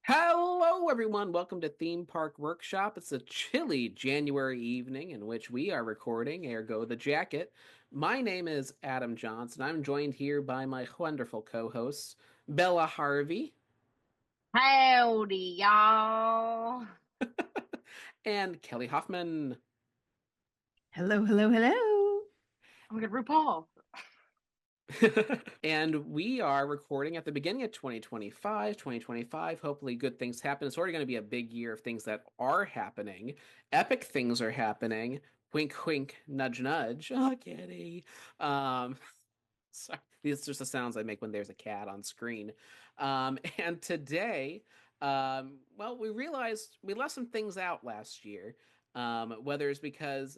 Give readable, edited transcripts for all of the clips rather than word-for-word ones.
Hello, everyone. Welcome to Theme Park Workshop. It's a chilly January evening in which we are recording Ergo the Jacket. My name is Adam Johnson. I'm joined here by my wonderful co-hosts, Bella Harvey Howdy, y'all. and Kelly Hoffman. Hello, hello, hello. I'm good, RuPaul. And we are recording at the beginning of 2025. Hopefully, good things happen. It's already going to be a big year of things that are happening. Epic things are happening. Wink, wink, nudge, nudge. Oh, kitty. Um, Sorry, these are just the sounds I make when there's a cat on screen. And today, well, we realized we left some things out last year. Whether it's because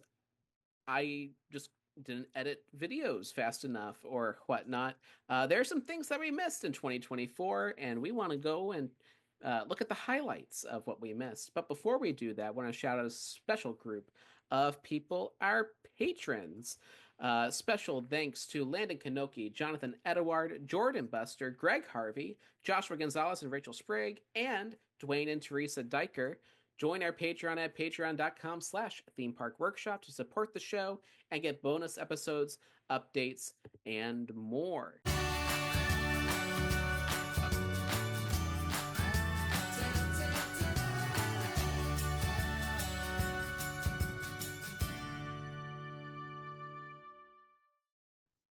I just didn't edit videos fast enough or whatnot. There are some things that we missed in 2024, and we want to go and look at the highlights of what we missed. But before we do that, I want to shout out a special group of people, our patrons. Special thanks to Landon Kanoki, Jonathan Edward, Jordan Buster, Greg Harvey, Joshua Gonzalez and Rachel Sprague, and Dwayne and Teresa Diker. Join our Patreon at patreon.com/theme park workshop to support the show and get bonus episodes, updates, and more.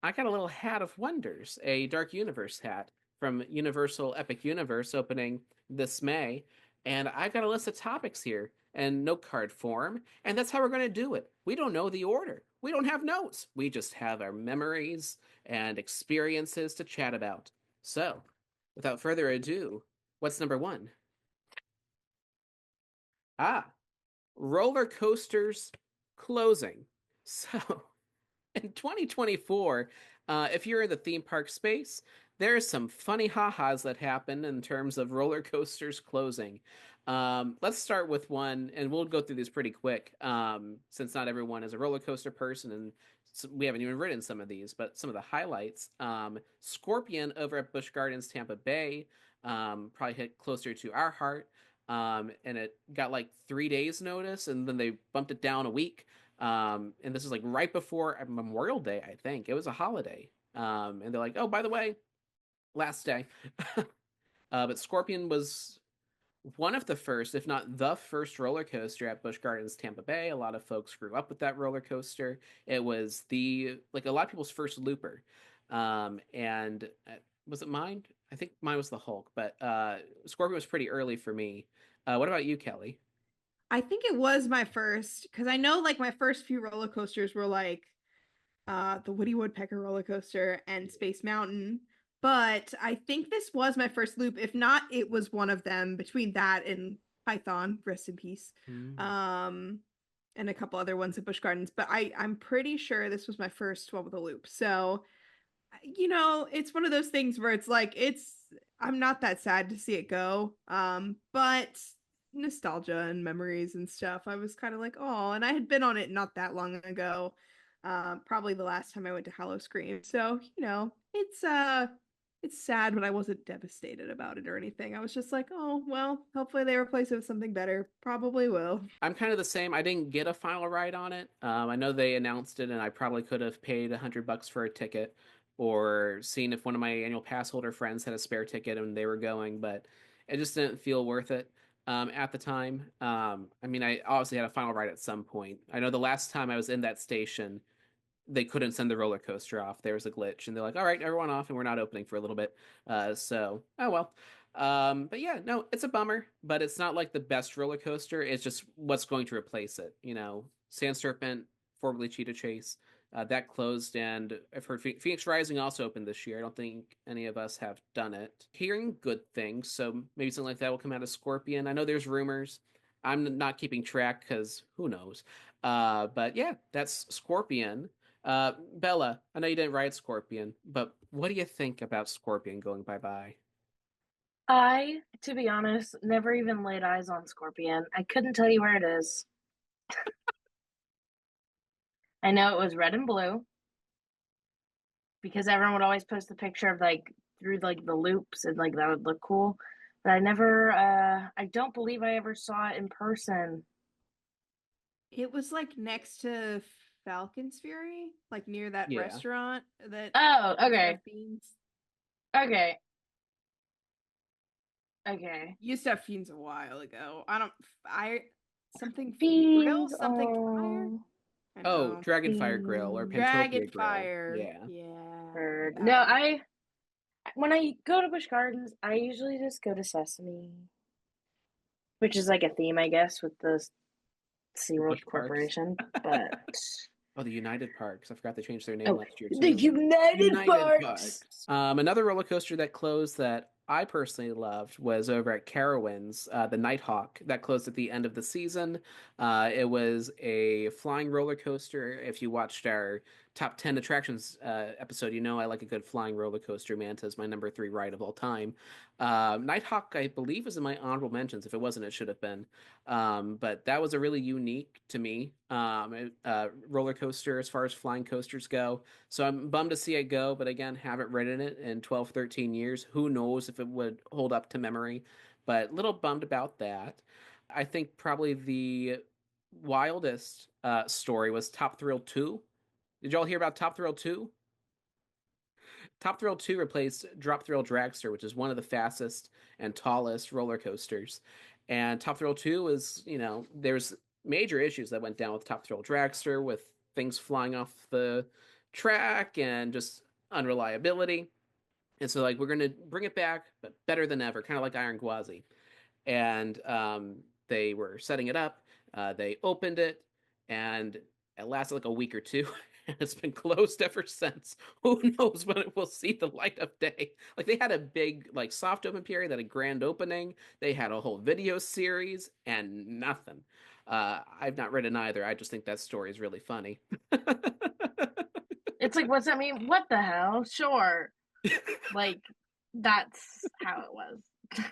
I got a little hat of wonders, a Dark Universe hat from Universal Epic Universe opening this May. And I've got a list of topics here in note card form, and that's how we're going to do it. We don't know the order. We don't have notes. We just have our memories and experiences to chat about. So, without further ado, what's number one? Ah, roller coasters closing. So, in 2024, if you're in the theme park space, there's some funny ha-has that happen in terms of roller coasters closing. Let's start with one, and we'll go through these pretty quick, since not everyone is a roller coaster person, and we haven't even ridden some of these, but some of the highlights. Scorpion over at Busch Gardens, Tampa Bay, probably hit closer to our heart. And it got like 3 days notice, and then they bumped it down a week. And this is like right before Memorial Day, I think. It was a holiday. And they're like, oh, by the way, last day. But Scorpion was one of the first, if not the first roller coaster at Busch Gardens, Tampa Bay. A lot of folks grew up with that roller coaster. It was like a lot of people's first looper. And was it mine? I think mine was the Hulk, but Scorpion was pretty early for me. What about you, Kelly? I think it was my first because I know like my first few roller coasters were like the Woody Woodpecker roller coaster and Space Mountain. But I think this was my first loop. If not, it was one of them between that and Python, rest in peace. Mm. Um, and a couple other ones at Busch Gardens. But I'm pretty sure this was my first one with a loop. So, it's one of those things where it's like I'm not that sad to see it go. But nostalgia and memories and stuff. I was kind of like, oh, and I had been on it not that long ago. Probably the last time I went to Howl-O-Scream. So, it's sad, but I wasn't devastated about it or anything. I was just like, oh, well, hopefully they replace it with something better. Probably will. I'm kind of the same. I didn't get a final ride on it. I know they announced it, and I probably could have paid $100 for a ticket or seen if one of my annual pass holder friends had a spare ticket and they were going, but it just didn't feel worth it at the time. I mean, I obviously had a final ride at some point. I know the last time I was in that station, they couldn't send the roller coaster off. There was a glitch, and they're like, "All right, everyone off, and we're not opening for a little bit." So, oh well. But yeah, no, it's a bummer, but it's not like the best roller coaster. It's just what's going to replace it. Sand Serpent, formerly Cheetah Chase, that closed, and I've heard Phoenix Rising also opened this year. I don't think any of us have done it. Hearing good things, so maybe something like that will come out of Scorpion. I know there's rumors. I'm not keeping track because who knows. But yeah, that's Scorpion. Bella, I know you didn't ride Scorpion, but what do you think about Scorpion going bye-bye? To be honest, never even laid eyes on Scorpion. I couldn't tell you where it is. I know it was red and blue because everyone would always post the picture of like through like the loops and like that would look cool. But I don't believe I ever saw it in person. It was like next to Falcon's Fury, like near that Yeah. restaurant that Oh, used to okay. have beans. Okay. Okay. Used to have fiends a while ago. Something grill, Beans. something fire. Oh, I Oh, know. Dragonfire Grill or beans. Pantopia Grill. Dragonfire. Yeah. Yeah. Heard. No, Yeah. when I go to Busch Gardens, I usually just go to Sesame, which is like a theme, I guess, with the SeaWorld Busch Parks. Corporation. But Oh, the United Parks. I forgot they changed their name oh, last year the too. United United Parks. Parks. Another roller coaster that closed that I personally loved was over at Carowinds, the Nighthawk that closed at the end of the season. It was a flying roller coaster. If you watched our top 10 attractions episode, you know I like a good flying roller coaster. Manta is my number 3 ride of all time. Nighthawk, I believe, is in my honorable mentions. If it wasn't, it should have been. But that was a really unique to me roller coaster as far as flying coasters go. So I'm bummed to see it go, but again, haven't ridden it in 12, 13 years. Who knows if it would hold up to memory, but little bummed about that. I think probably the wildest story was Top Thrill 2. Did y'all hear about Top Thrill 2? Top Thrill 2 replaced Drop Thrill Dragster, which is one of the fastest and tallest roller coasters. And Top Thrill 2 is, there's major issues that went down with Top Thrill Dragster with things flying off the track and just unreliability. And so, like, we're going to bring it back, but better than ever, kind of like Iron Gwazi. And they were setting it up. They opened it, and it lasted like a week or two. And it's been closed ever since. Who knows when it will see the light of day? Like they had a big like soft open period, that a grand opening. They had a whole video series and nothing. I've not read it either. I just think that story is really funny. It's like, what's that mean? What the hell? Sure. Like, that's how it was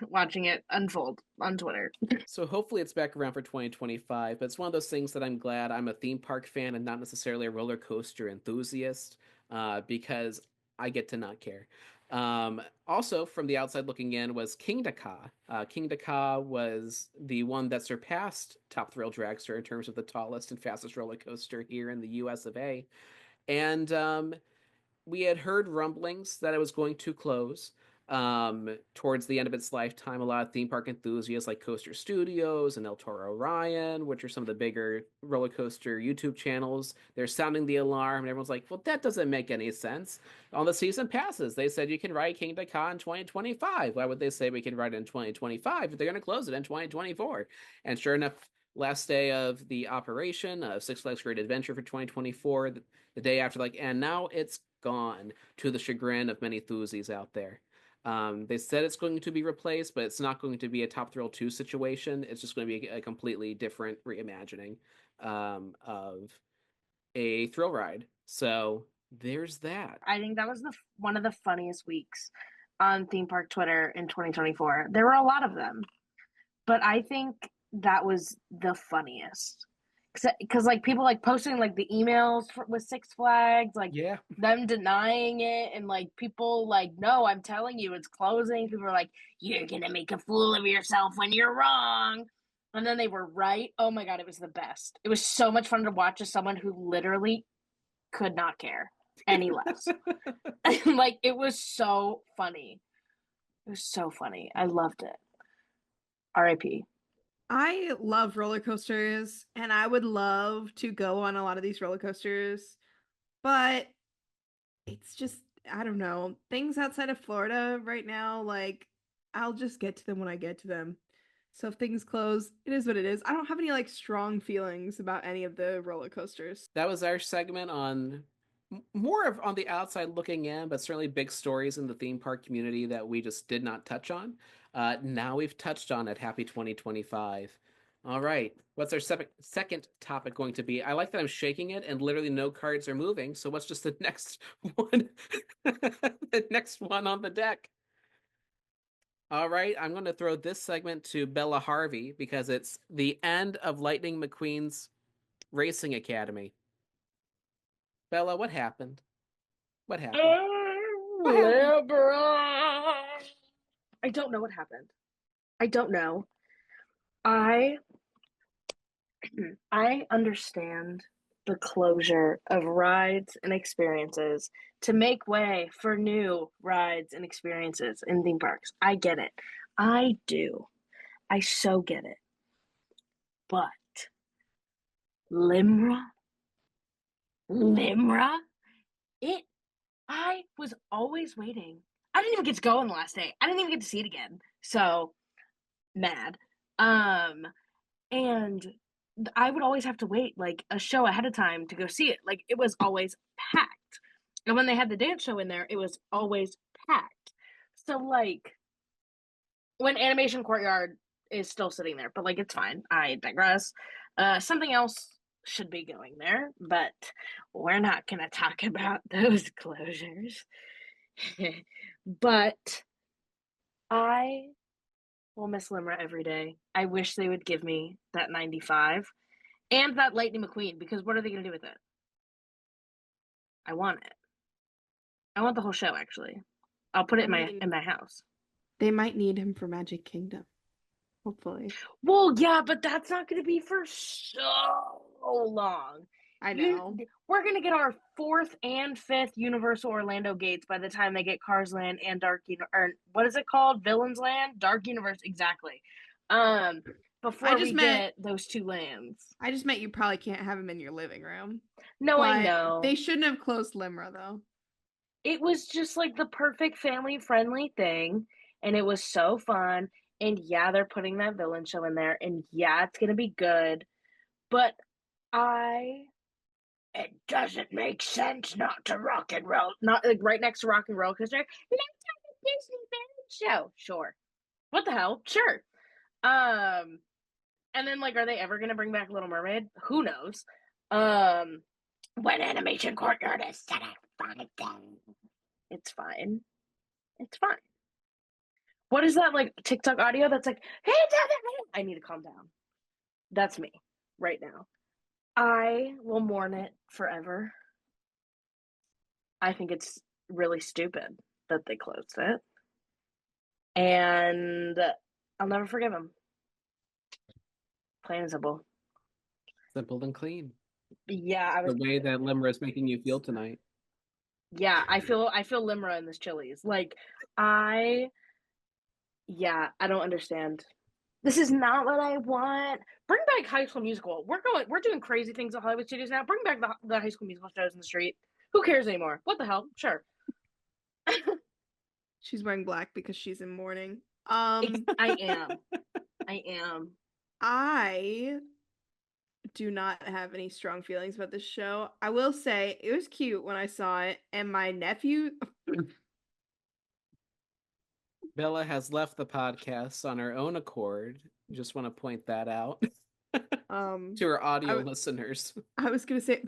watching it unfold on Twitter. So hopefully it's back around for 2025, but it's one of those things that I'm glad I'm a theme park fan and not necessarily a roller coaster enthusiast, because I get to not care. Also, from the outside looking in was Kingda. Kingda was the one that surpassed Top Thrill Dragster in terms of the tallest and fastest roller coaster here in the US of A. And we had heard rumblings that it was going to close towards the end of its lifetime. A lot of theme park enthusiasts like Coaster Studios and El Toro Ryan, which are some of the bigger roller coaster YouTube channels, they're sounding the alarm, and everyone's like, well, that doesn't make any sense. On the season passes, they said you can ride Kingda in 2025. Why would they say we can ride it in 2025 if they're going to close it in 2024? And sure enough, last day of the operation of Six Flags Great Adventure for 2024, the day after, like, and now it's gone, to the chagrin of many enthusiasts out there. They said it's going to be replaced, but it's not going to be a Top Thrill 2 situation. It's just going to be a completely different reimagining of a thrill ride. So there's that. I think that was one of the funniest weeks on theme park Twitter in 2024. There were a lot of them, but I think that was the funniest because like people like posting like the emails with Six Flags, like Yeah. them denying it, and like people like, no, I'm telling you, it's closing. People are like, you're gonna make a fool of yourself when you're wrong, and then they were right. Oh my god, it was the best. It was so much fun to watch as someone who literally could not care any less. Like it was so funny. It was so funny. I loved it. R.I.P. I love roller coasters and I would love to go on a lot of these roller coasters, but it's just, I don't know, things outside of Florida right now, like I'll just get to them when I get to them. So if things close, it is what it is. I don't have any like strong feelings about any of the roller coasters. That was our segment on more of on the outside looking in, but certainly big stories in the theme park community that we just did not touch on. Now we've touched on it. Happy 2025. All right. What's our second topic going to be? I like that I'm shaking it and literally no cards are moving. So what's just the next one? The next one on the deck. All right. I'm going to throw this segment to Bella Harvey because it's the end of Lightning McQueen's Racing Academy. Bella, what happened? What happened? What happened? LeBron. I don't know what happened. I don't know. I understand the closure of rides and experiences to make way for new rides and experiences in theme parks. I get it. I do. I so get it. But LMRA, it I was always waiting. I didn't even get to go on the last day. I didn't even get to see it again. So mad. And I would always have to wait like a show ahead of time to go see it. Like it was always packed. And when they had the dance show in there, it was always packed. So like when Animation Courtyard is still sitting there, but like it's fine. I digress. Something else should be going there, but we're not gonna talk about those closures. But I will miss Limra every day. I wish they would give me that 95 and that Lightning McQueen, because what are they going to do with it? I want it. I want the whole show, actually. I'll put it in my house. They might need him for Magic Kingdom. Hopefully. Well, yeah, but that's not going to be for so long. I know. We're going to get our 4th and 5th Universal Orlando gates by the time they get Cars Land and Dark or what is it called? Villains Land? Dark Universe, exactly. Before we get those 2 lands. I just meant you probably can't have him in your living room. No, but I know. They shouldn't have closed LMRA, though. It was just like the perfect family-friendly thing, and it was so fun. And yeah, they're putting that villain show in there, and yeah, it's gonna be good. But it doesn't make sense not to rock and roll, not like right next to Rock and Roll Coaster. Let's have a Disney villain show. Sure. What the hell? Sure. And then like, are they ever gonna bring back Little Mermaid? Who knows? When Animation Courtyard is set up for again. It's fine. It's fine. What is that like TikTok audio that's like, hey, I need to calm down. That's me right now. I will mourn it forever. I think it's really stupid that they closed it. And I'll never forgive them. Plain and simple. Simple and clean. Yeah, the way that LMRA is making you feel tonight. Yeah, I feel LMRA in this Chili's. Like I don't understand. This is not what I want. Bring back High School Musical. We're doing crazy things at Hollywood Studios now. Bring back the High School Musical shows in the street. Who cares anymore? What the hell? Sure. She's wearing black because she's in mourning. I am. I do not have any strong feelings about this show. I will say it was cute when I saw it, and my nephew Bella has left the podcast on her own accord. Just want to point that out to our audio listeners. I was gonna say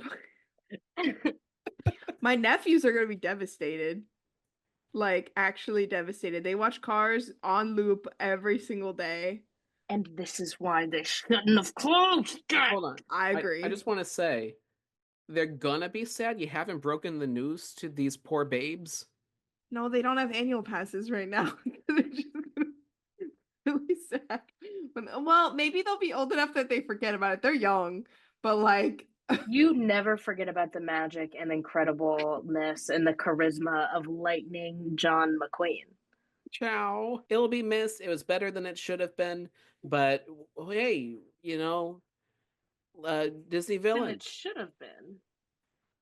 my nephews are gonna be devastated. Like actually devastated. They watch Cars on loop every single day. And this is why they shouldn't have closed it. Hold on. I agree. I just want to say, they're gonna be sad you haven't broken the news to these poor babes. No, they don't have annual passes right now. They're just really sad. Well, maybe they'll be old enough that they forget about it. They're young, but like you never forget about the magic and incredibleness and the charisma of Lightning John McQueen. Ciao. It'll be missed. It was better than it should have been, but hey, Disney Village. It should have been.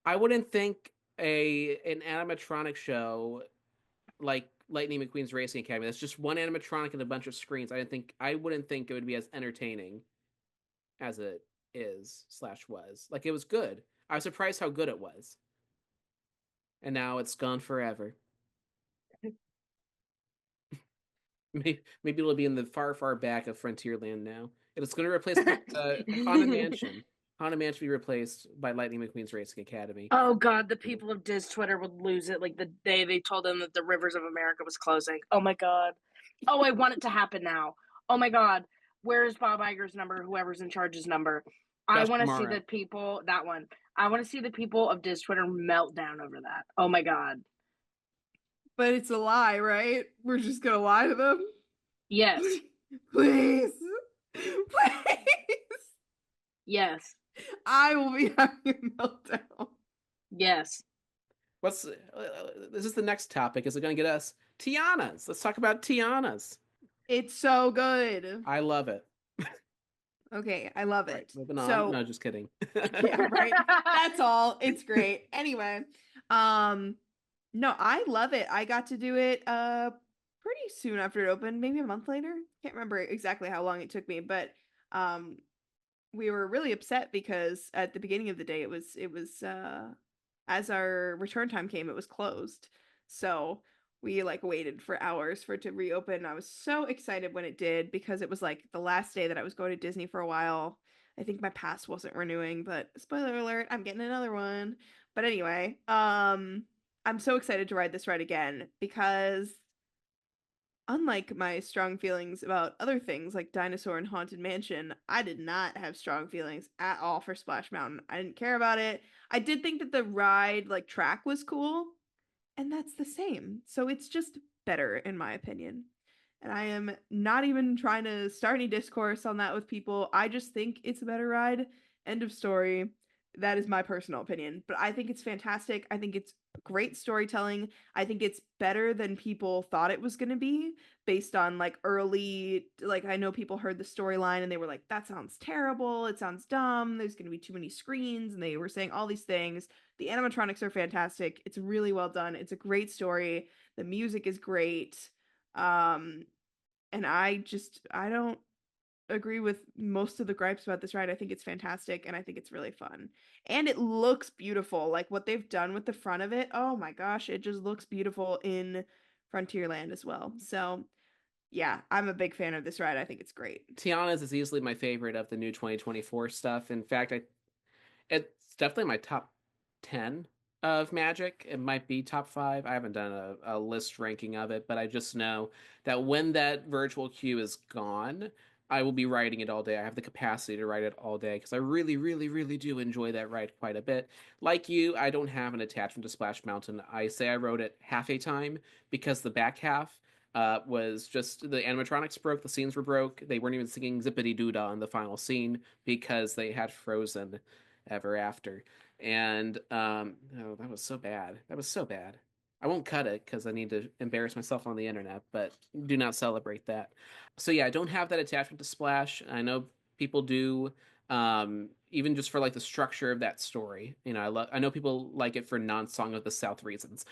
I wouldn't think an animatronic show like Lightning McQueen's Racing Academy. That's just one animatronic and a bunch of screens. I wouldn't think it would be as entertaining as it is/was. Like it was good. I was surprised how good it was. And now it's gone forever. Maybe it'll be in the far, far back of Frontierland now. It's going to replace Haunted Mansion. Haunted Mansion be replaced by Lightning McQueen's Racing Academy. Oh God, the people of Diz Twitter would lose it like the day they told them that the Rivers of America was closing. Oh my God. Oh, I want it to happen now. Oh my God. Where's Bob Iger's number? Whoever's in charge's number. I want to see the people, that one. I want to see the people of Diz Twitter melt down over that. Oh my God. But it's a lie, right? We're just going to lie to them? Yes. Please. Please. Yes. I will be having a meltdown. Yes. What's this is the next topic. Is it going to get us Tianas? Let's talk about Tianas. It's so good. I love it. Okay, I love Right, it. moving on. So, No, just kidding. yeah, right. That's all. It's great. Anyway, no, I love it. I got to do it pretty soon after it opened, maybe a month later. Can't remember exactly how long it took me, but um we were really upset because at the beginning of the day it was as our return time came, it was closed. So we like waited for hours for it to reopen. I was so excited when it did because it was like the last day that I was going to Disney for a while. I think my pass wasn't renewing, but spoiler alert, I'm getting another one. But anyway, I'm so excited to ride this ride again because unlike my strong feelings about other things like Dinosaur and Haunted Mansion, I did not have strong feelings at all for Splash Mountain. I didn't care about it. I did think that the ride, like track, was cool, and that's the same. So it's just better, in my opinion. And I am not even trying to start any discourse on that with people. I just think it's a better ride. End of story. That is my personal opinion. But I think it's fantastic. I think it's great storytelling. I think it's better than people thought it was going to be based on like early, like I know people heard the storyline and they were like, that sounds terrible. It sounds dumb. There's going to be too many screens. And they were saying all these things. The animatronics are fantastic. It's really well done. It's a great story. The music is great. Um, and I don't agree with most of the gripes about this ride. I think it's fantastic and I think it's really fun. And it looks beautiful. Like what they've done with the front of it. Oh my gosh, it just looks beautiful in Frontierland as well. So, yeah, I'm a big fan of this ride. I think it's great. Tiana's is easily my favorite of the new 2024 stuff. In fact, it's definitely my top 10 of Magic. It might be top 5. I haven't done a list ranking of it, but I just know that when that virtual queue is gone, I will be riding it all day. I have the capacity to ride it all day because I really, really, really do enjoy that ride quite a bit. Like you, I don't have an attachment to Splash Mountain. I say I rode it half a time because the back half was just the animatronics broke, the scenes were broke. They weren't even singing Zippity Doo Dah in the final scene because they had Frozen ever after. And oh, that was so bad. That was so bad. I won't cut it because I need to embarrass myself on the internet, but do not celebrate that. So yeah, I don't have that attachment to Splash. I know people do, even just for like the structure of that story. You know, I know people like it for non-Song of the South reasons,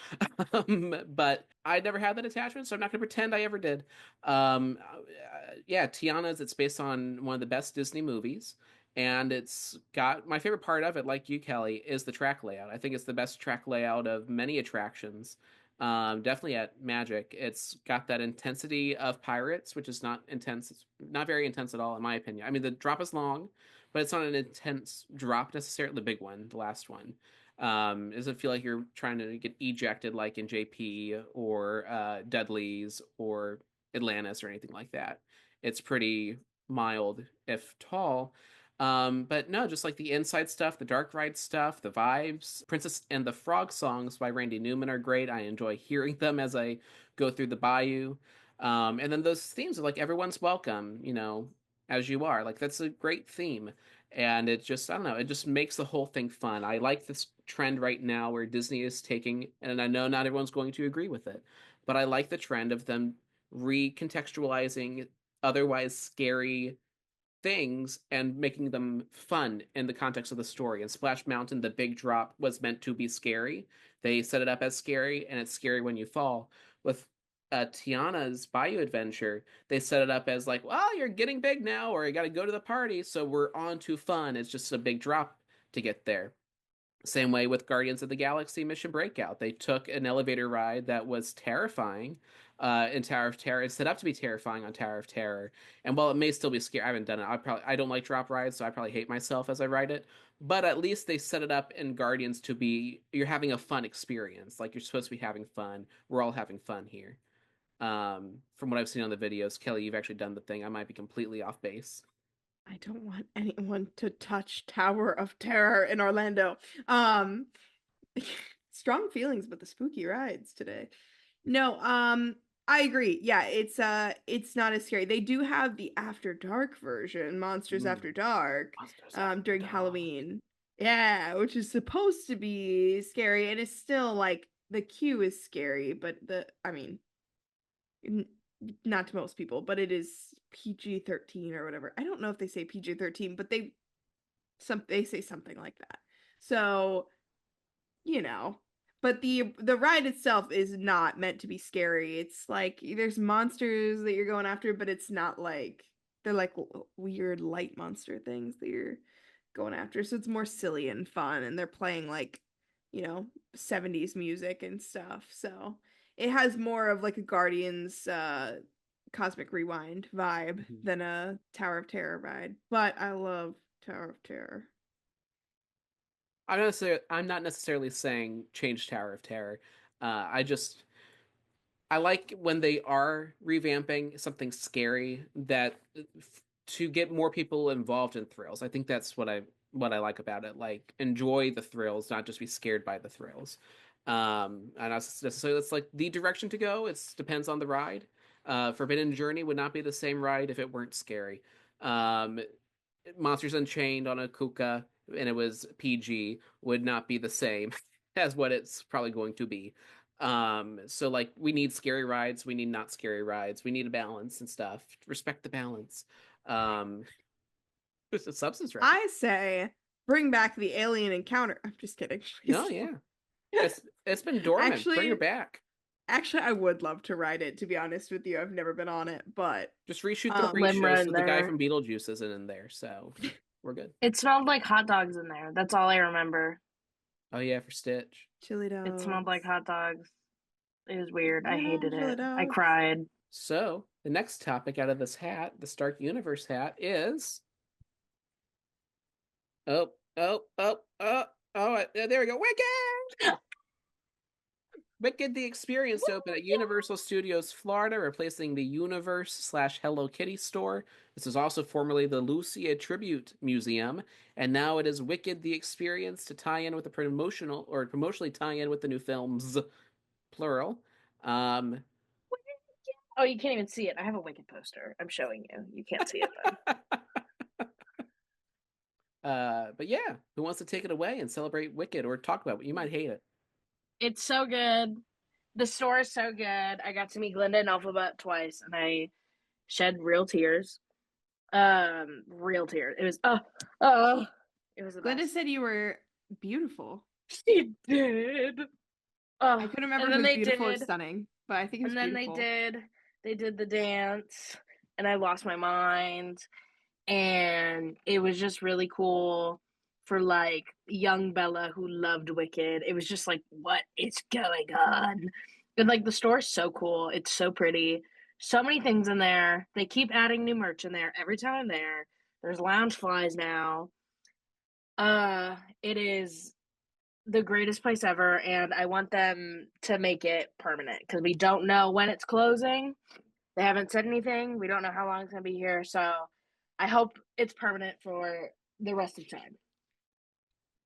but I never had that attachment, so I'm not going to pretend I ever did. Yeah, Tiana's. It's based on one of the best Disney movies and it's got my favorite part of it, like you, Kelly, is the track layout. I think it's the best track layout of many attractions. Definitely at Magic, it's got that intensity of Pirates, which is not intense. It's not very intense at all, in my opinion. I mean, the drop is long, but it's not an intense drop necessarily. The big one, the last one, it doesn't feel like you're trying to get ejected like in JP or Dudley's or Atlantis or anything like that. It's pretty mild, if tall. But no, just like the inside stuff, the dark ride stuff, the vibes. Princess and the Frog songs by Randy Newman are great. I enjoy hearing them as I go through the Bayou. And then those themes are like everyone's welcome, you know, as you are. Like that's a great theme. And it just, I don't know, it just makes the whole thing fun. I like this trend right now where Disney is taking, and I know not everyone's going to agree with it, but I like the trend of them recontextualizing otherwise scary things and making them fun in the context of the story. In Splash Mountain, the big drop was meant to be scary. They set it up as scary, and it's scary when you fall. With Tiana's Bayou Adventure, they set it up as like, well, you're getting big now, or you got to go to the party, so we're on to fun. It's just a big drop to get there. Same way with Guardians of the Galaxy Mission Breakout. They took an elevator ride that was terrifying in Tower of Terror. It's set up to be terrifying on Tower of Terror. And while it may still be scary, I haven't done it. I don't like drop rides, so I probably hate myself as I ride it. But at least they set it up in Guardians to be you're having a fun experience. Like you're supposed to be having fun. We're all having fun here. From what I've seen on the videos, Kelly, you've actually done the thing. I might be completely off base. I don't want anyone to touch Tower of Terror in Orlando. Um strong feelings about the spooky rides today. No, I agree. Yeah, it's not as scary. They do have the After Dark version, Monsters Mm, After Dark, Monsters After during Dark. Halloween. Yeah, which is supposed to be scary, and it's still like the queue is scary, but I mean, n- not to most people, but it is PG-13 or whatever. I don't know if they say PG-13, but they say something like that. So, you know, but the ride itself is not meant to be scary. It's like there's monsters that you're going after, but it's not like they're like weird light monster things that you're going after. So it's more silly and fun, and they're playing like, 70s music and stuff. So it has more of like a Guardians Cosmic Rewind vibe Mhm. than a Tower of Terror ride. But I love Tower of Terror. I'm not necessarily saying change Tower of Terror. I just I like when they are revamping something scary that to get more people involved in thrills. I think that's what I like about it. Like enjoy the thrills, not just be scared by the thrills. And not necessarily that's like the direction to go. It depends on the ride. Forbidden Journey would not be the same ride if it weren't scary. Um, Monsters Unchained on a Kuka and it was PG would not be the same as what it's probably going to be. So like we need scary rides, we need not scary rides, we need a balance and stuff. Respect the balance. Um, it's a substance reference. I say bring back the alien encounter. I'm just kidding. Please No, don't. yeah. It's been dormant. Bring her Actually, back. actually, I would love to ride it, to be honest with you. I've never been on it, but Just reshoot the um pre-show Limra so in the guy there. from Beetlejuice isn't in there. So we're good. It smelled like hot dogs in there. That's all I remember. Oh yeah, for Stitch. chili It smelled like dogs. hot dogs. It was weird. I Chili hated dogs, chili it. I dogs. cried. So the next topic out of this hat, the Stark Universe hat, is oh oh oh oh oh there we go. Wicked! Wicked the Experience to open at Universal Studios Florida, replacing the Universe slash Hello Kitty store. This was also formerly the Lucia Tribute Museum, and now it is Wicked the Experience to tie in with the promotionally tie in with the new films, plural. Um, Oh, you can't even see it. I have a Wicked poster. I'm showing you. You can't see it though. but yeah, who wants to take it away and celebrate Wicked or talk about it? You might hate it. It's so good. The store is so good. I got to meet Glinda and Alphabet twice, and I shed real tears. Real tears. It was it was the Glenda best. said you were beautiful. She did. I Oh, couldn't remember and if it then was they beautiful or did, stunning, but I think it was and then beautiful. they did the dance, and I lost my mind, and it was just really cool for like young Bella who loved Wicked. It was just like, what is going on? And like the store's so cool. It's so pretty. So many things in there. They keep adding new merch in there every time I'm there. There's lounge flies now. It is the greatest place ever, and I want them to make it permanent because we don't know when it's closing. They haven't said anything. We don't know how long it's gonna be here, so I hope it's permanent for the rest of time.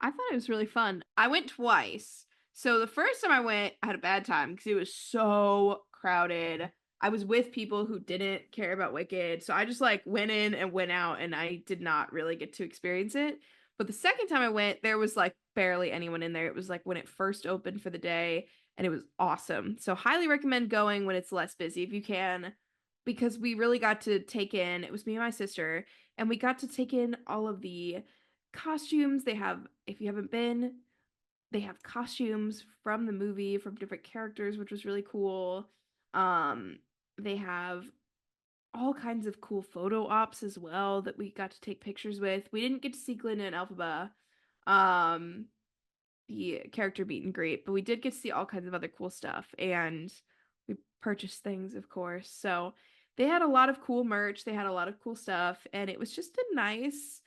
I thought it was really fun. I went twice. So the first time I went, I had a bad time because it was so crowded. I was with people who didn't care about Wicked. So I just like went in and went out and I did not really get to experience it. But the second time I went, there was like barely anyone in there. It was like when it first opened for the day and it was awesome. So highly recommend going when it's less busy if you can because we really got to take in, it was me and my sister, and we got to take in all of the costumes. They have, if you haven't been, they have costumes from the movie from different characters, which was really cool. They have all kinds of cool photo ops as well that we got to take pictures with. We didn't get to see Glinda and Elphaba, um, the character meet and greet, but we did get to see all kinds of other cool stuff, and we purchased things, of course. So they had a lot of cool merch. They had a lot of cool stuff, and it was just a nice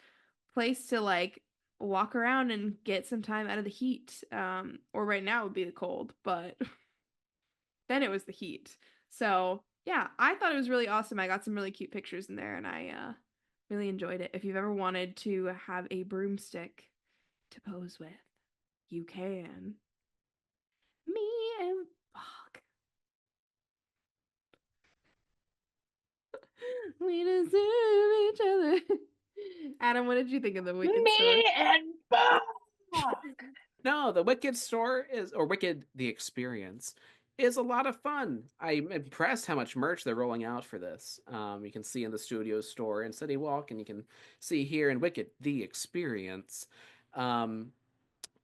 place to like walk around and get some time out of the heat. Or right now would be the cold, but then it was the heat. So yeah, I thought it was really awesome. I got some really cute pictures in there and I really enjoyed it. If you've ever wanted to have a broomstick to pose with, you can. Me and Bog. We deserve each other. Adam, what did you think of the Wicked store? Me and Bob. No, the Wicked store is, or Wicked the Experience, is a lot of fun. I'm impressed how much merch they're rolling out for this. You can see in the studio store in City Walk, and you can see here in Wicked the Experience. Um,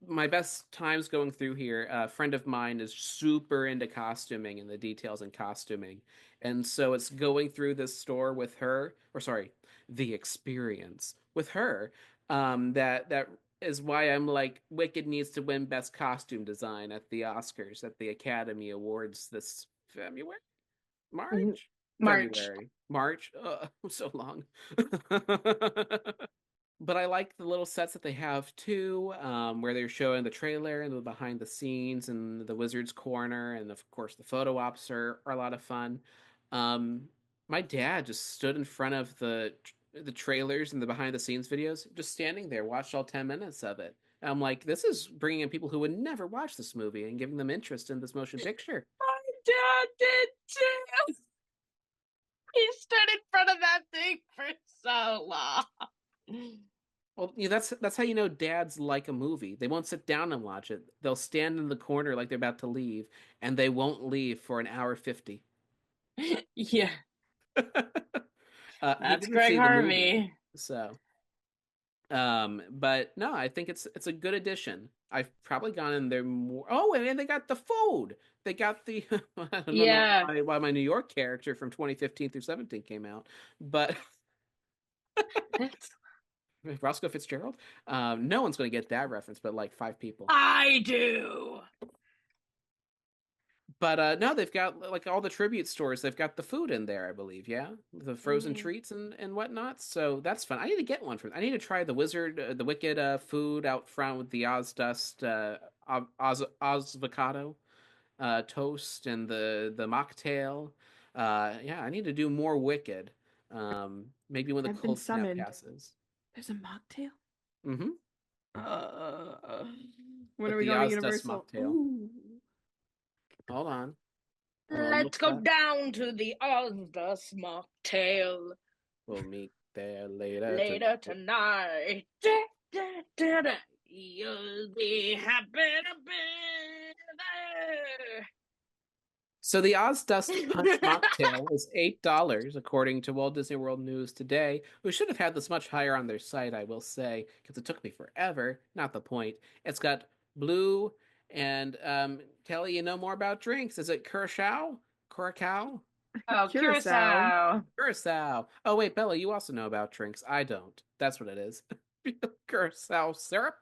my best times going through here. A friend of mine is super into costuming and the details in costuming, and so it's going through this store with her, or sorry, the experience with her. That is why I'm like, Wicked needs to win Best Costume Design at the Oscars, at the Academy Awards this February, March, March. March. So long. But I like the little sets that they have too, where they're showing the trailer and the behind the scenes and the Wizard's Corner, and of course the photo ops are a lot of fun. Um, my dad just stood in front of the trailers and the behind the scenes videos, just standing there, watched all 10 minutes of it. And I'm like, this is bringing in people who would never watch this movie and giving them interest in this motion picture. My dad did too. He stood in front of that thing for so long. Well, yeah, that's how you know dads like a movie. They won't sit down and watch it. They'll stand in the corner like they're about to leave, and they won't leave for an hour 50. Yeah, He that's didn't Greg see the movie, Harvey. so but no, I think it's a good addition. I've probably gone in there more. Oh, and they got the food. They got the I don't know Yeah. why my New York character from 2015 through 17 came out, but Roscoe Fitzgerald. No one's going to get that reference, but like 5 people. I do. But no, they've got like all the tribute stores. They've got the food in there, I believe. Yeah, the frozen treats and whatnot. So that's fun. I need to get one for. I need to try the Wizard, the Wicked food out front with the Oz Dust, Ozavocado toast and the mocktail. Yeah, I need to do more Wicked. Maybe when the I've been cold snap summoned. passes. There's a mocktail. Mm-hmm. When With are we the going to Oz Dust Universal? mocktail. Ooh. Hold on. I'm gonna Let's look go up. down to the Ozdas mocktail We'll meet there later. later tonight. Da, da, da, da. You'll be happy to be there. So the Oz Dust Punch mocktail is $8, according to Walt Disney World News today, who should have had this much higher on their site, I will say, because it took me forever. Not the point. It's got blue and Kelly, you know more about drinks. Is it Curacao? Curacao? Oh, Curacao. Curacao. Curacao. Oh wait, Bella, you also know about drinks. I don't. That's what it is. Curacao syrup,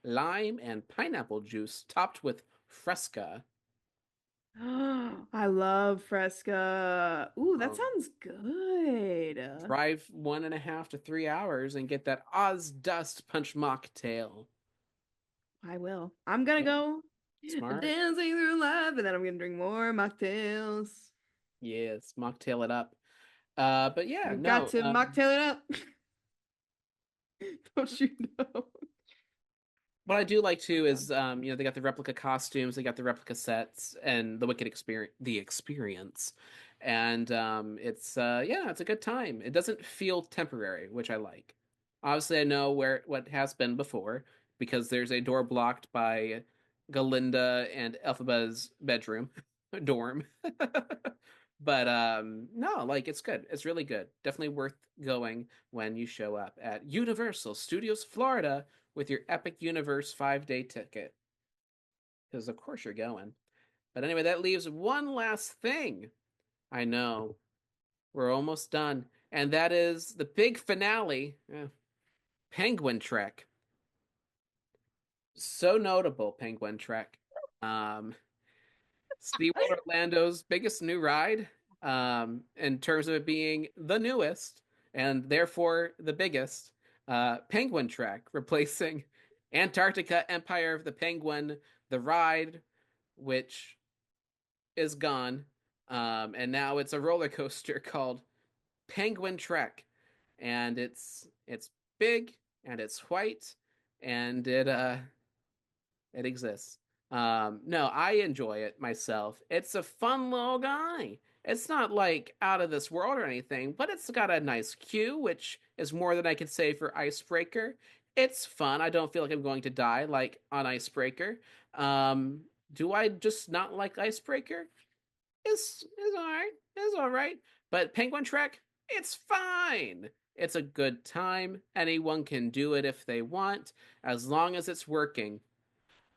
lime, and pineapple juice topped with Fresca. I love Fresca. Ooh, that Um, sounds good. Drive 1.5 to 3 hours and get that Oz Dust Punch mocktail. I will. I'm gonna Yeah, go smart. dancing through life, and then I'm gonna drink more mocktails. Yes, mocktail it up. But yeah, We've got no. to mocktail it up. Don't you know? What I do like too is, they got the replica costumes, they got the replica sets, and the Wicked experience, and yeah, it's a good time. It doesn't feel temporary, which I like. Obviously, I know where what has been before because there's a door blocked by Galinda and Elphaba's bedroom dorm. But no, like it's good. It's really good. Definitely worth going when you show up at Universal Studios Florida with your Epic Universe 5-day ticket. Because of course you're going. But anyway, that leaves one last thing. I know. We're almost done. And that is the big finale, Penguin Trek. So notable, Penguin Trek. Um, SeaWorld Orlando's biggest new ride, in terms of it being the newest and therefore the biggest. Penguin Trek, replacing Antarctica Empire of the Penguin, the ride, which is gone. And now it's a roller coaster called Penguin Trek. And it's big and it's white and it exists. No, I enjoy it myself. It's a fun little guy. It's not like out of this world or anything, but it's got a nice queue, which is more than I could say for Icebreaker. It's fun. I don't feel like I'm going to die like on Icebreaker. Um, do I just not like Icebreaker? It's all right. It's all right. But Penguin Trek, it's fine. It's a good time. Anyone can do it if they want, as long as it's working.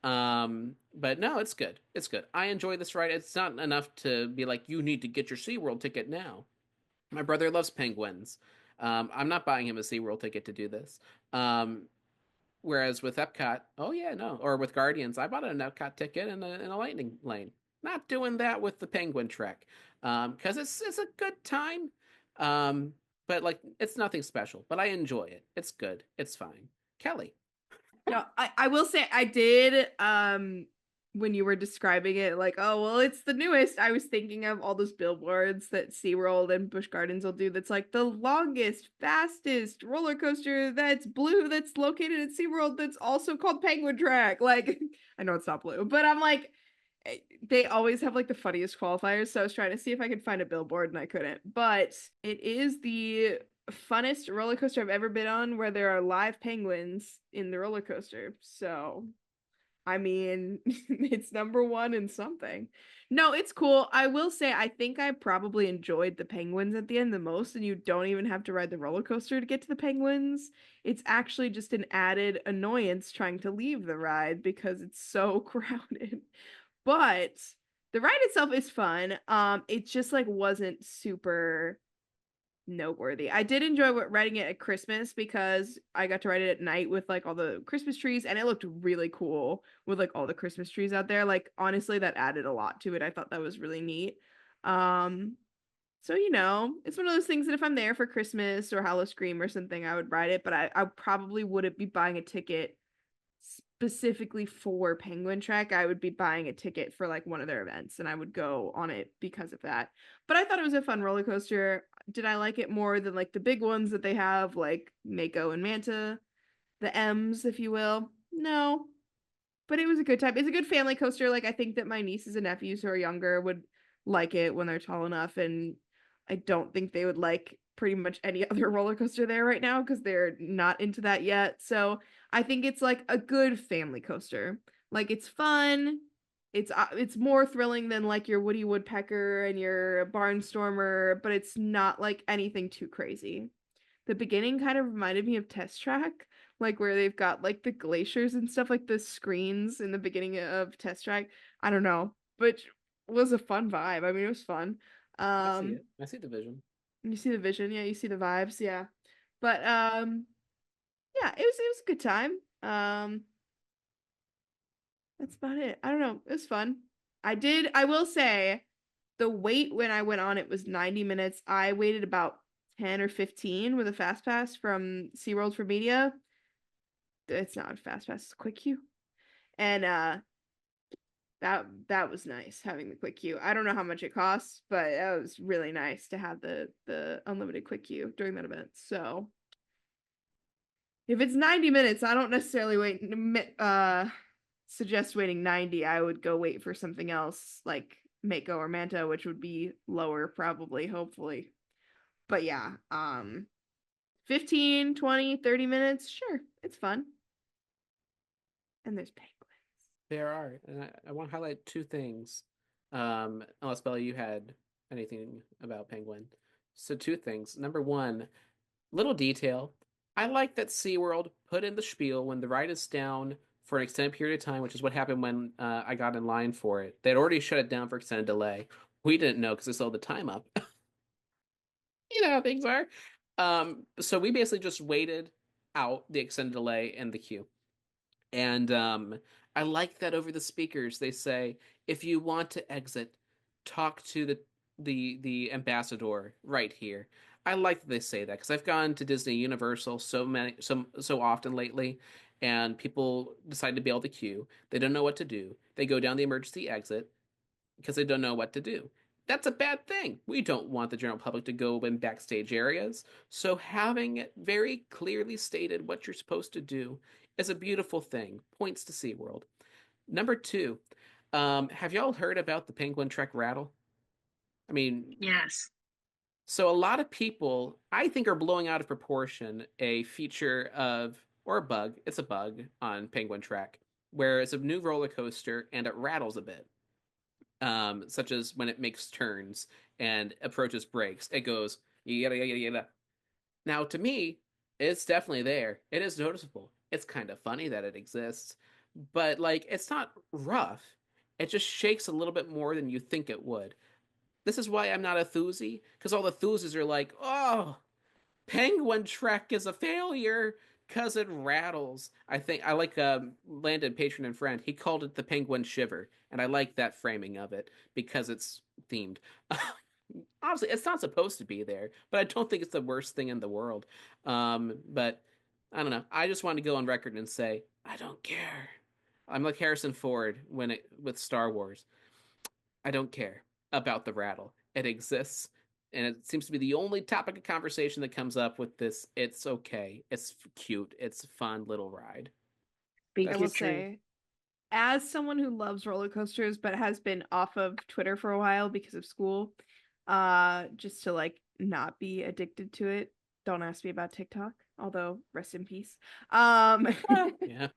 But no, it's good. It's good. I enjoy this ride. It's not enough to be like, you need to get your SeaWorld ticket now. My brother loves penguins. I'm not buying him a SeaWorld ticket to do this. Um, Whereas with Epcot, oh yeah, no, or with Guardians, I bought an Epcot ticket in a Lightning Lane. Not doing that with the Penguin Trek, because it's a good time, um, but like it's nothing special. But I enjoy it. It's good. It's fine. Kelly, No, I will say I did when you were describing it, like, oh well, it's the newest. I was thinking of all those billboards that SeaWorld and Busch Gardens will do that's like the longest, fastest roller coaster that's blue that's located at SeaWorld that's also called Penguin Track. Like, I know it's not blue, but I'm like they always have like the funniest qualifiers. So I was trying to see if I could find a billboard and I couldn't. But it is the funnest roller coaster I've ever been on where there are live penguins in the roller coaster. So, I mean, it's number one in something. No, it's cool. I will say, I think I probably enjoyed the penguins at the end the most, and you don't even have to ride the roller coaster to get to the penguins. It's actually just an added annoyance trying to leave the ride because it's so crowded. But the ride itself is fun. It just like wasn't super noteworthy. I did enjoy riding it at Christmas because I got to ride it at night with like all the Christmas trees and it looked really cool with like all the Christmas trees out there. Like honestly, that added a lot to it. I thought that was really neat. Um, so it's one of those things that if I'm there for Christmas or Howl-O-Scream or something, I would ride it, but I probably wouldn't be buying a ticket specifically for Penguin Trek. I would be buying a ticket for like one of their events and I would go on it because of that. But I thought it was a fun roller coaster. Did I like it more than like the big ones that they have, like Mako and Manta, the M's, if you will? No, but it was a good time. It's a good family coaster. Like I think that my nieces and nephews who are younger would like it when they're tall enough, and I don't think they would like pretty much any other roller coaster there right now because they're not into that yet. So I think it's like a good family coaster. Like it's fun. It's more thrilling than like your Woody Woodpecker and your Barnstormer, but it's not like anything too crazy. The beginning kind of reminded me of Test Track, like where they've got like the glaciers and stuff, like the screens in the beginning of Test Track. I don't know, but was a fun vibe. I mean, it was fun. I see Um, it. I see the vision. you see the vision, yeah, you see the vibes, yeah. But yeah, it was a good time. That's about it. I don't know. It was fun. I will say the wait when I went on it was 90 minutes. I waited about 10 or 15 with a fast pass from SeaWorld for Media. It's not a fast pass, it's a quick queue. And that was nice having the quick queue. I don't know how much it costs, but it was really nice to have the unlimited quick queue during that event. So if it's 90 minutes, I don't necessarily suggest waiting 90. I would go wait for something else like Mako or Manta, which would be lower probably, hopefully. But yeah, 15, 20, 30 minutes, sure, it's fun. And there's penguins. There are, and I want to highlight two things. Unless Bella, you had anything about Penguin. So two things. Number one, little detail. I like that SeaWorld put in the spiel when the ride is down for an extended period of time, which is what happened when I got in line for it. They'd already shut it down for extended delay. We didn't know because they slowed the time up. You know how things are. So we basically just waited out the extended delay and the queue. And I like that over the speakers they say, if you want to exit, talk to the ambassador right here. I like that they say that because I've gone to Disney Universal so often lately, and people decide to bail the queue. They don't know what to do. They go down the emergency exit because they don't know what to do. That's a bad thing. We don't want the general public to go in backstage areas. So having it very clearly stated what you're supposed to do is a beautiful thing. Points to SeaWorld. Number two, have y'all heard about the Penguin Trek rattle? I mean, Yes. so a lot of people, I think, are blowing out of proportion a feature of, or a bug, it's a bug on Penguin Trek, where it's a new roller coaster and it rattles a bit. Such as when it makes turns and approaches brakes, it goes yada yada yada. Now, to me, it's definitely there. It is noticeable. It's kind of funny that it exists, but like, it's not rough. It just shakes a little bit more than you think it would. This is why I'm not a thuzy, because all the thuzies are like, oh, Penguin Trek is a failure because it rattles. I think I like Landon, patron and friend. He called it the Penguin Shiver, and I like that framing of it because it's themed. Honestly, it's not supposed to be there, but I don't think it's the worst thing in the world. But I don't know. I just want to go on record and say I don't care. I'm like Harrison Ford when it with Star Wars. I don't care about the rattle. It exists, and it seems to be the only topic of conversation that comes up with this. It's okay. It's cute. It's a fun little ride. I Speak That's your will truth. say, as someone who loves roller coasters but has been off of Twitter for a while because of school, just to like not be addicted to it. Don't ask me about TikTok, although rest in peace. yeah.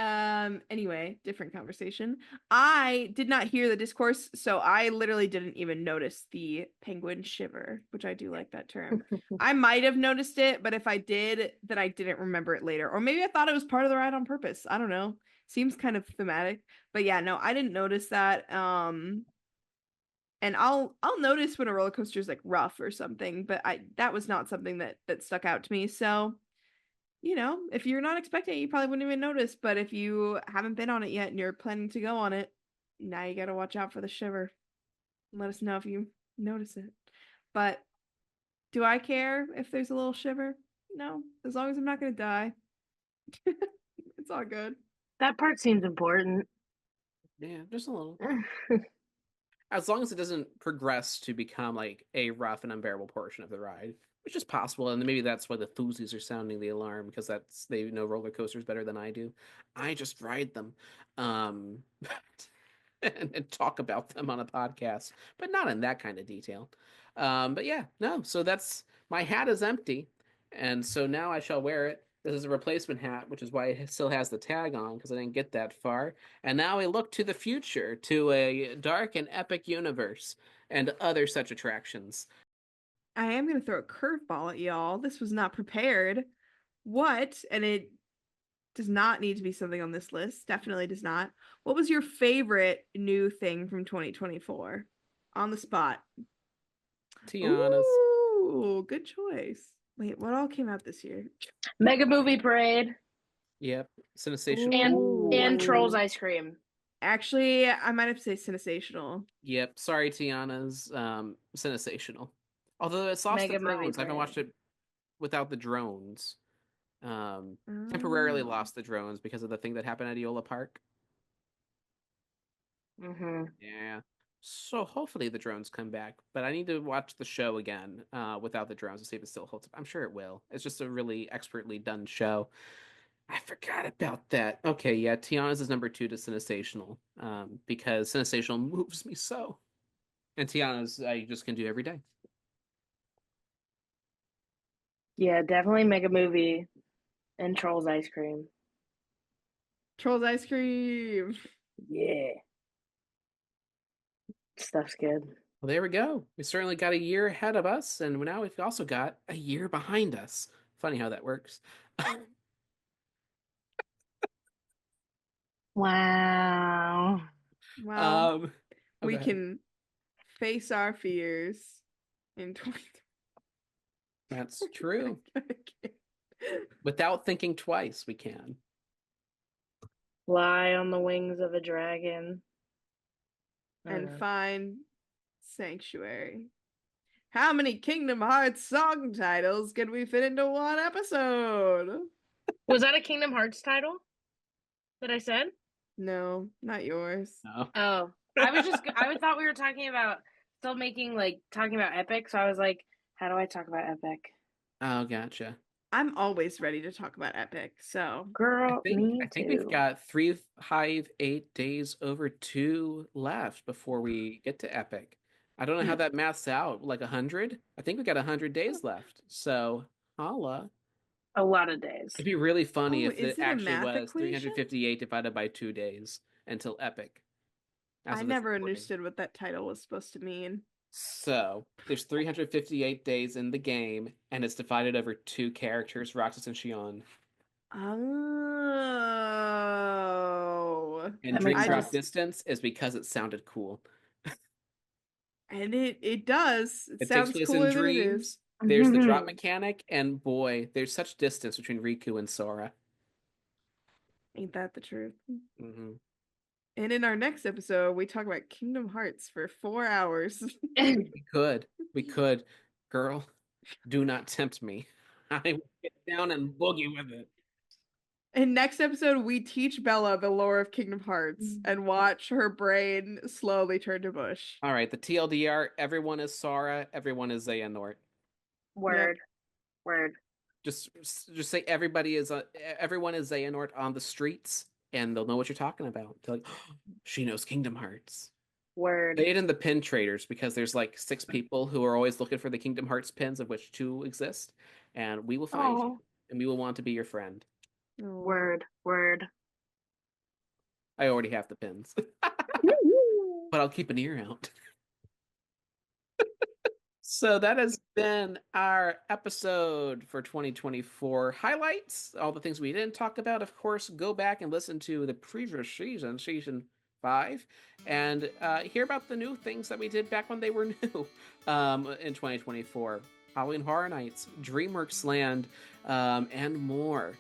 Oh, anyway, different conversation. I did not hear the discourse, so I literally didn't even notice the penguin shiver, which I do like that term. I might have noticed it, but if I did, then I didn't remember it later. Or maybe I thought it was part of the ride on purpose. I don't know. Seems kind of thematic. But yeah, no, I didn't notice that. And I'll notice when a roller coaster is like rough or something, but I that was not something that stuck out to me. So if you're not expecting it, you probably wouldn't even notice. But if you haven't been on it yet and you're planning to go on it, now you got to watch out for the shiver. Let us know if you notice it. But do I care if there's a little shiver? No, as long as I'm not going to die. It's all good. That part seems important. Yeah, just a little. As long as it doesn't progress to become like a rough and unbearable portion of the ride, which is possible, and maybe that's why the Thuzies are sounding the alarm because they know roller coasters better than I do. I just ride them, um, and talk about them on a podcast, but not in that kind of detail. But yeah, no. So that's my hat is empty, and so now I shall wear it. This is a replacement hat, which is why it still has the tag on because I didn't get that far. And now we look to the future, to a dark and epic universe and other such attractions. I am going to throw a curveball at y'all. This was not prepared. What, and it does not need to be something on this list, definitely does not. What was your favorite new thing from 2024? On the spot. Tiana's. Ooh, good choice. Wait, what all came out this year? Mega Movie Parade Yep. Sensational. and Trolls Ooh. Ice Cream. Actually, I might have to say sensational. Yep. Sorry, Tiana's. Sensational. Although it's lost the Mega Movie drones. I haven't Parade. watched it without the drones. Temporarily Oh. lost the drones because of the thing that happened at Eola Park. Mm-hmm. Yeah. So hopefully the drones come back, but I need to watch the show again without the drones to see if it still holds up. I'm sure it will. It's just a really expertly done show. I forgot about that. Okay, yeah, Tiana's is number two to Sensational because Sensational moves me so. And Tiana's I just can do every day. Yeah, definitely Mega Movie and Trolls Ice Cream. Trolls ice cream. Yeah, stuff's good. Well, there we go. We certainly got a year ahead of us, and now we've also got a year behind us. Funny how that works. Wow. Well, Oh, go we ahead. can face our fears in 20. That's true. Without thinking twice, we can. Fly on the wings of a dragon. And find sanctuary. How many Kingdom Hearts song titles can we fit into one episode? Was that a Kingdom Hearts title that I said? No, not yours. No. Oh, I thought we were talking about still making talking about Epic, so I was like, how do I talk about Epic? Oh, gotcha. I'm always ready to talk about Epic, so Girl, I me think we've too. got 3 Hive 8 days over 2 left before we get to Epic. I don't know how that maths out. Like 100? I think we got 100 days left. So, holla. A lot of days. It'd be really funny Oh, if is it it a actually math was equation? 358 divided by 2 days until epic. As I of this never recording. understood what that title was supposed to mean. So, there's 358 days in the game, and it's divided over 2 characters, Roxas and Shion. Oh. And That Dream makes Drop sense. Distance is because it sounded cool. And it does. It It takes sounds place in cooler than it is. dreams. There's the drop mechanic, and boy, there's such distance between Riku and Sora. Ain't that the truth? Hmm. And in our next episode, we talk about Kingdom Hearts for 4 hours. We could. Girl, do not tempt me. I will get down and boogie with it. In next episode, we teach Bella the lore of Kingdom Hearts and watch her brain slowly turn to mush. All right, the TLDR, everyone is Sora, everyone is Xehanort. Word. Word. Just say everyone is Xehanort on the streets, and they'll know what you're talking about. They're like, oh, she knows Kingdom Hearts. Word. Say it in the pin traders because there's like 6 people who are always looking for the Kingdom Hearts pins, of which 2 exist, and we will find you, and we will want to be your friend. Oh. Word. Word. I already have the pins, but I'll keep an ear out. So that has been our episode for 2024 highlights. All the things we didn't talk about, of course, go back and listen to the previous season 5, and hear about the new things that we did back when they were new in 2024. Halloween Horror Nights, DreamWorks Land, and more.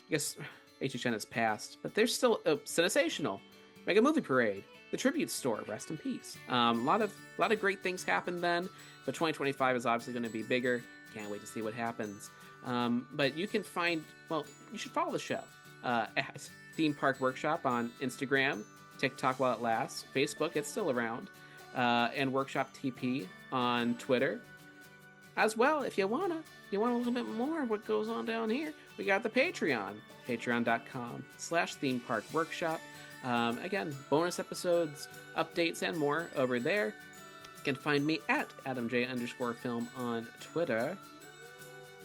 I guess HHN has passed, but there's still Cinesational, Mega Movie Parade, the Tribute Store, rest in peace. A lot of great things happened then, but 2025 is obviously going to be bigger. Can't wait to see what happens. But you can find, you should follow the show at Theme Park Workshop on Instagram, TikTok while it lasts, Facebook, it's still around, and Workshop TP on Twitter. As well, if you want a little bit more of what goes on down here, we got the Patreon, patreon.com/Theme Park Workshop. Again, bonus episodes, updates, and more over there. You can find me at AdamJ_film on Twitter,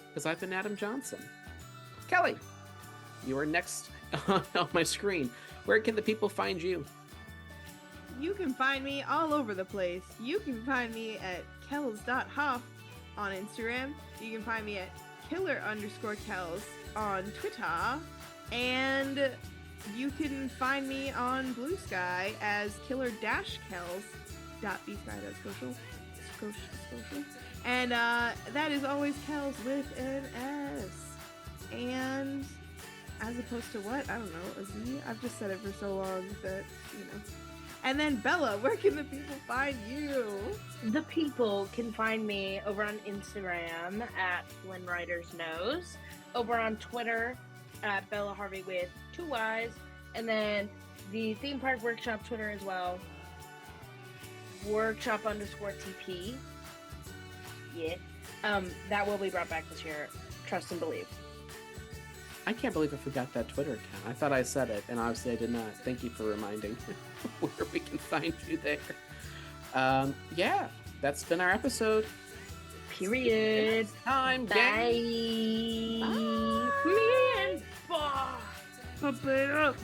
because I've been Adam Johnson. Kelly, you are next on my screen. Where can the people find you? You can find me all over the place. You can find me at kells.hoff on Instagram. You can find me at killer_kells on Twitter. And you can find me on Blue Sky as killer-kells.bsky.social. And that is always Kells with an S. And as opposed to what? I don't know, a Z? I've just said it for so long that, you know. And then Bella, where can the people find you? The people can find me over on Instagram at FlynnRidersNose, over on Twitter at Bella Harvey with 2 Y's, and then the Theme Park Workshop Twitter as well, workshop_TP. Yeah. That will be brought back this year. Trust and believe. I can't believe I forgot that Twitter account. I thought I said it, and obviously I did not. Thank you for reminding where we can find you there. Yeah, that's been our episode. Period. Time, Bye. gang. Bye. Pump it up.